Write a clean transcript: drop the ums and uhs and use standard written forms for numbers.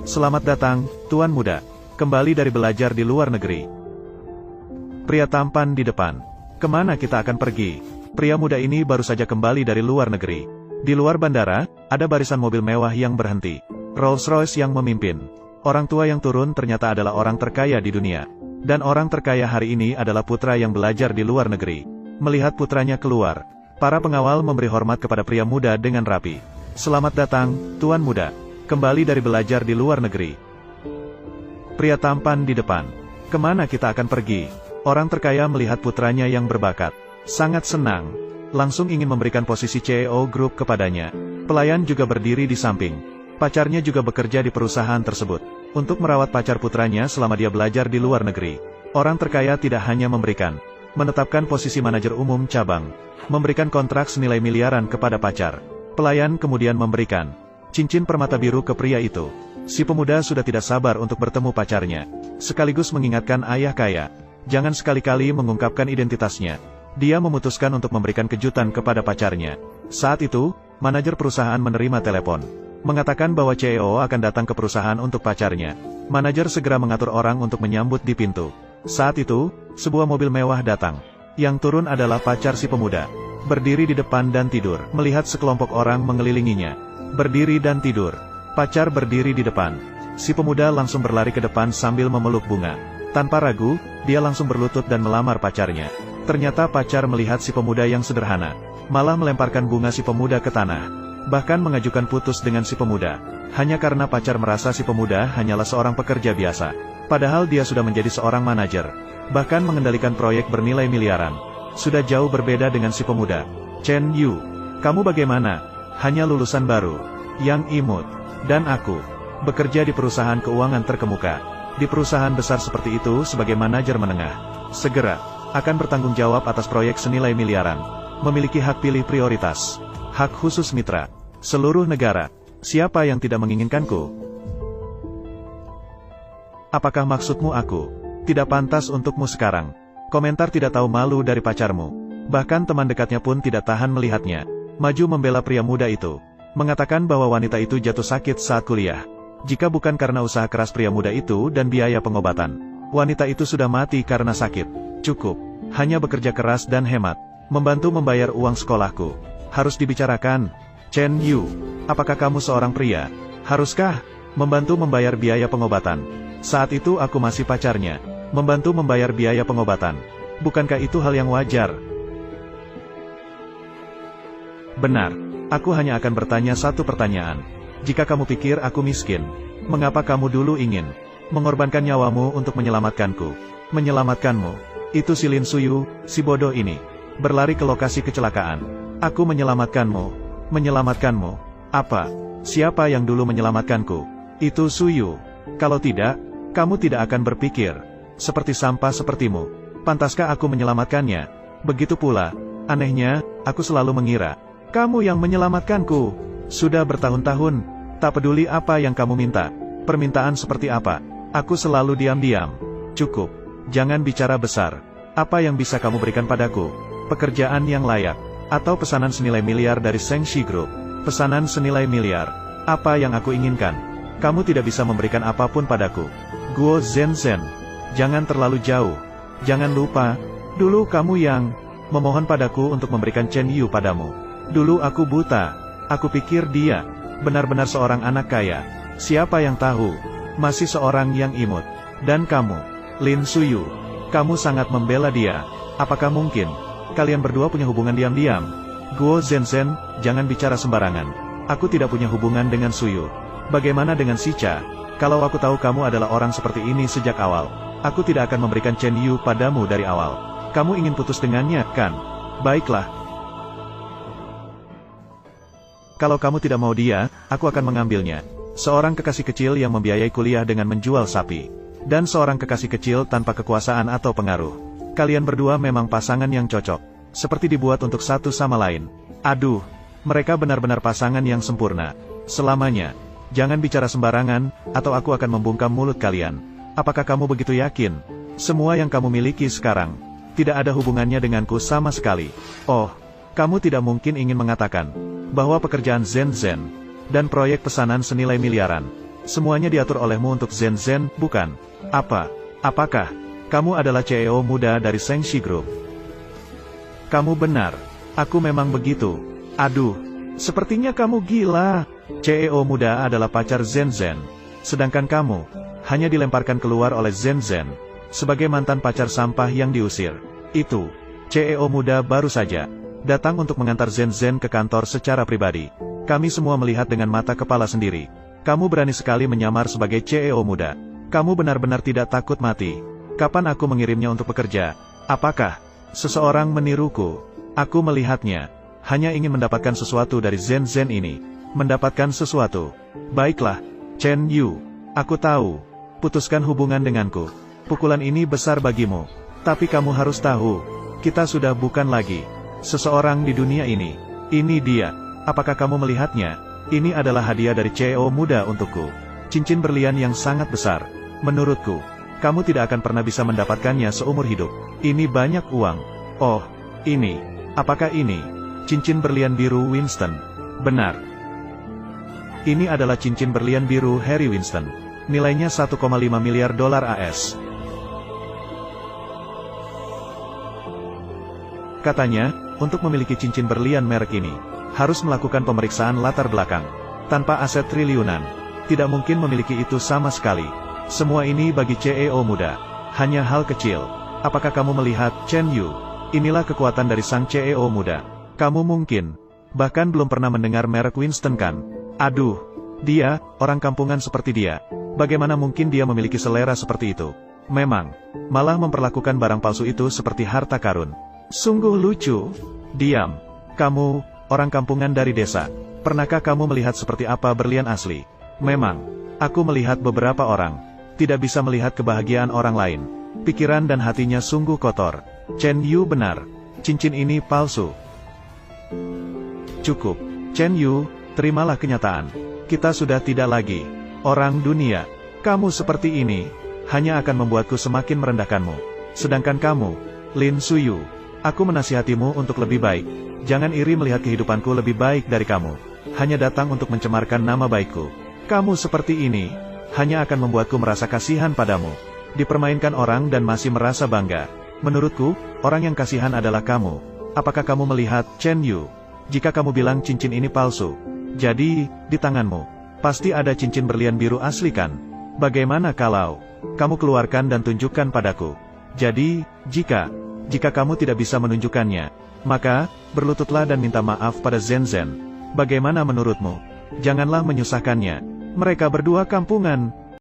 Selamat datang, Tuan Muda. Kembali dari belajar di luar negeri. Pria tampan di depan. Kemana kita akan pergi? Pria muda ini baru saja kembali dari luar negeri. Di luar bandara, ada barisan mobil mewah yang berhenti. Rolls-Royce yang memimpin. Orang tua yang turun ternyata adalah orang terkaya di dunia. Dan orang terkaya hari ini adalah putra yang belajar di luar negeri. Melihat putranya keluar, para pengawal memberi hormat kepada pria muda dengan rapi. Selamat datang, Tuan Muda. Kembali dari belajar di luar negeri. Pria tampan di depan. Kemana kita akan pergi? Orang terkaya melihat putranya yang berbakat. Sangat senang. Langsung ingin memberikan posisi CEO Group kepadanya. Pelayan juga berdiri di samping. Pacarnya juga bekerja di perusahaan tersebut. Untuk merawat pacar putranya selama dia belajar di luar negeri. Orang terkaya tidak hanya memberikan. Menetapkan posisi manajer umum cabang. Memberikan kontrak senilai miliaran kepada pacar. Pelayan kemudian memberikan cincin permata biru ke pria itu. Si pemuda sudah tidak sabar untuk bertemu pacarnya. Sekaligus mengingatkan ayah kaya. Jangan sekali-kali mengungkapkan identitasnya. Dia memutuskan untuk memberikan kejutan kepada pacarnya. Saat itu, manajer perusahaan menerima telepon. Mengatakan bahwa CEO akan datang ke perusahaan untuk pacarnya. Manajer segera mengatur orang untuk menyambut di pintu. Saat itu, sebuah mobil mewah datang. Yang turun adalah pacar si pemuda. Berdiri di depan dan tidur, melihat sekelompok orang mengelilinginya. Berdiri dan tidur. Pacar berdiri di depan. Si pemuda langsung berlari ke depan sambil memeluk bunga. Tanpa ragu, dia langsung berlutut dan melamar pacarnya. Ternyata pacar melihat si pemuda yang sederhana. Malah melemparkan bunga si pemuda ke tanah. Bahkan mengajukan putus dengan si pemuda. Hanya karena pacar merasa si pemuda hanyalah seorang pekerja biasa. Padahal dia sudah menjadi seorang manajer. Bahkan mengendalikan proyek bernilai miliaran. Sudah jauh berbeda dengan si pemuda. Chen Yu, kamu bagaimana? Hanya lulusan baru. Yang imut. Dan aku. Bekerja di perusahaan keuangan terkemuka. Di perusahaan besar seperti itu sebagai manajer menengah. Segera. Akan bertanggung jawab atas proyek senilai miliaran. Memiliki hak pilih prioritas. Hak khusus mitra. Seluruh negara. Siapa yang tidak menginginkanku? Apakah maksudmu aku tidak pantas untukmu sekarang? Komentar tidak tahu malu dari pacarmu. Bahkan teman dekatnya pun tidak tahan melihatnya. Maju membela pria muda itu. Mengatakan bahwa wanita itu jatuh sakit saat kuliah. Jika bukan karena usaha keras pria muda itu dan biaya pengobatan, wanita itu sudah mati karena sakit. Cukup. Hanya bekerja keras dan hemat. Membantu membayar uang sekolahku. Harus dibicarakan. Chen Yu, apakah kamu seorang pria? Haruskah membantu membayar biaya pengobatan? Saat itu aku masih pacarnya. Membantu membayar biaya pengobatan. Bukankah itu hal yang wajar? Benar. Aku hanya akan bertanya satu pertanyaan. Jika kamu pikir aku miskin, mengapa kamu dulu ingin mengorbankan nyawamu untuk menyelamatkanku? Menyelamatkanmu. Itu si Lin Suyu, si bodoh ini. Berlari ke lokasi kecelakaan. Aku menyelamatkanmu. Menyelamatkanmu. Apa? Siapa yang dulu menyelamatkanku? Itu Suyu. Kalau tidak, kamu tidak akan berpikir seperti sampah sepertimu. Pantaskah aku menyelamatkannya? Begitu pula, anehnya, aku selalu mengira kamu yang menyelamatkanku. Sudah bertahun-tahun, tak peduli apa yang kamu minta. Permintaan seperti apa? Aku selalu diam-diam. Cukup. Jangan bicara besar. Apa yang bisa kamu berikan padaku? Pekerjaan yang layak. Atau pesanan senilai miliar dari Shengxi Group? Pesanan senilai miliar. Apa yang aku inginkan? Kamu tidak bisa memberikan apapun padaku. Guo Zhenzhen. Jangan terlalu jauh. Jangan lupa, dulu kamu yang memohon padaku untuk memberikan Chen Yu padamu. Dulu aku buta. Aku pikir dia benar-benar seorang anak kaya. Siapa yang tahu, masih seorang yang imut. Dan kamu, Lin Suyu, kamu sangat membela dia. Apakah mungkin kalian berdua punya hubungan diam-diam? Guo Zhenzhen, jangan bicara sembarangan. Aku tidak punya hubungan dengan Suyu. Bagaimana dengan Sicha? Kalau aku tahu kamu adalah orang seperti ini sejak awal, aku tidak akan memberikan Chen Yu padamu dari awal. Kamu ingin putus dengannya, kan? Baiklah. Kalau kamu tidak mau dia, aku akan mengambilnya. Seorang kekasih kecil yang membiayai kuliah dengan menjual sapi. Dan seorang kekasih kecil tanpa kekuasaan atau pengaruh. Kalian berdua memang pasangan yang cocok. Seperti dibuat untuk satu sama lain. Aduh, mereka benar-benar pasangan yang sempurna. Selamanya. Jangan bicara sembarangan, atau aku akan membungkam mulut kalian. Apakah kamu begitu yakin? Semua yang kamu miliki sekarang tidak ada hubungannya denganku sama sekali. Oh, kamu tidak mungkin ingin mengatakan bahwa pekerjaan Zhenzhen dan proyek pesanan senilai miliaran Semuanya diatur olehmu untuk Zhen Zhen, bukan? Apakah kamu adalah CEO muda dari Shengxi Group? Kamu benar. Aku memang begitu. Aduh, sepertinya kamu gila. CEO muda adalah pacar Zhen Zhen. Sedangkan kamu, hanya dilemparkan keluar oleh Zhen Zhen. Sebagai mantan pacar sampah yang diusir. Itu, CEO muda baru saja datang untuk mengantar Zhen Zhen ke kantor secara pribadi. Kami semua melihat dengan mata kepala sendiri. Kamu berani sekali menyamar sebagai CEO muda. Kamu benar-benar tidak takut mati. Kapan aku mengirimnya untuk bekerja? Apakah seseorang meniruku? Aku melihatnya hanya ingin mendapatkan sesuatu dari Zhen Zhen ini. Mendapatkan sesuatu. Baiklah, Chen Yu. Aku tahu. Putuskan hubungan denganku. Pukulan ini besar bagimu. Tapi kamu harus tahu, kita sudah bukan lagi seseorang di dunia ini. Ini dia. Apakah kamu melihatnya? Ini adalah hadiah dari CEO muda untukku. Cincin berlian yang sangat besar. Menurutku, kamu tidak akan pernah bisa mendapatkannya seumur hidup. Ini banyak uang. Oh, ini. Apakah ini cincin berlian biru Winston? Benar. Ini adalah cincin berlian biru Harry Winston. Nilainya 1,5 miliar dolar AS. Katanya, untuk memiliki cincin berlian merek ini, harus melakukan pemeriksaan latar belakang. Tanpa aset triliunan, tidak mungkin memiliki itu sama sekali. Semua ini bagi CEO muda, hanya hal kecil. Apakah kamu melihat, Chen Yu? Inilah kekuatan dari sang CEO muda. Kamu mungkin bahkan belum pernah mendengar merek Winston kan? Aduh, dia, orang kampungan seperti dia. Bagaimana mungkin dia memiliki selera seperti itu? Memang, malah memperlakukan barang palsu itu seperti harta karun. Sungguh lucu. Diam. Kamu, orang kampungan dari desa. Pernahkah kamu melihat seperti apa berlian asli? Memang, aku melihat beberapa orang tidak bisa melihat kebahagiaan orang lain. Pikiran dan hatinya sungguh kotor. Chen Yu benar. Cincin ini palsu. Cukup. Chen Yu, terimalah kenyataan. Kita sudah tidak lagi orang dunia. Kamu seperti ini hanya akan membuatku semakin merendahkanmu. Sedangkan kamu, Lin Suyu, aku menasihatimu untuk lebih baik. Jangan iri melihat kehidupanku lebih baik dari kamu. Hanya datang untuk mencemarkan nama baikku. Kamu seperti ini hanya akan membuatku merasa kasihan padamu. Dipermainkan orang dan masih merasa bangga. Menurutku, orang yang kasihan adalah kamu. Apakah kamu melihat, Chen Yu? Jika kamu bilang cincin ini palsu, jadi, di tanganmu pasti ada cincin berlian biru asli kan? Bagaimana kalau kamu keluarkan dan tunjukkan padaku? Jadi, jika kamu tidak bisa menunjukkannya, maka, berlututlah dan minta maaf pada Zhen Zhen. Bagaimana menurutmu? Janganlah menyusahkannya. Mereka berdua kampungan.